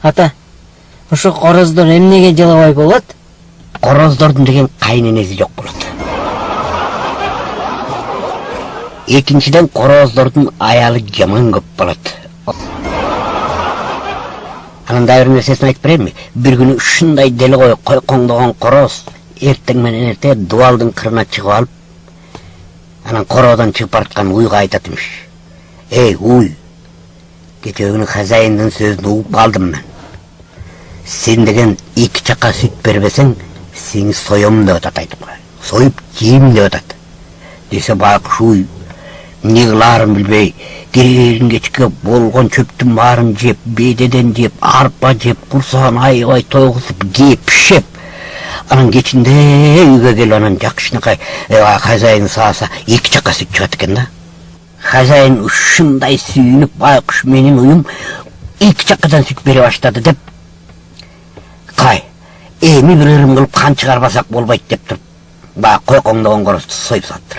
Ата, ошо короздор эмнеге жылабай болот? Короздордун деген кайненеси жок болот. Экинчиден короздордун аялы жаман көп болот. Анан да бир нерсесин айтып берейинби? Бир күнү ушундай дели кой коңдогон короз эртең менен эрте дубалдын кырына чыгып алып, анан короодон чыгып бараткан уйга айтат имиш. Эй, уй, кече күнү хозяиндын сөзүн угуп калдым мен. Сен деген 2 чака сүт бербесең, сени соем деп атат айтып кой. Союп жейм деп атат. Десе байкуш уй, не кылаарын билбей, керегин кечке болгон чөптүн баарын жеп, бедеден жеп, арпа жеп, курсаган айбай тойгузуп, кеп, пишеп. Анан кечинде үйгө келип анан жакшынакай хозяин сааса 2 чака сүт чыгат экен да. Хозяин ушундай сүйүнүп, байкуш менин уюм 2 чакадан сүт бере баштады деп, кай, эми бир ырым кылып кан чыгарбасак болбойт деп туруп, баягы кой коңдогон корозду союп салды.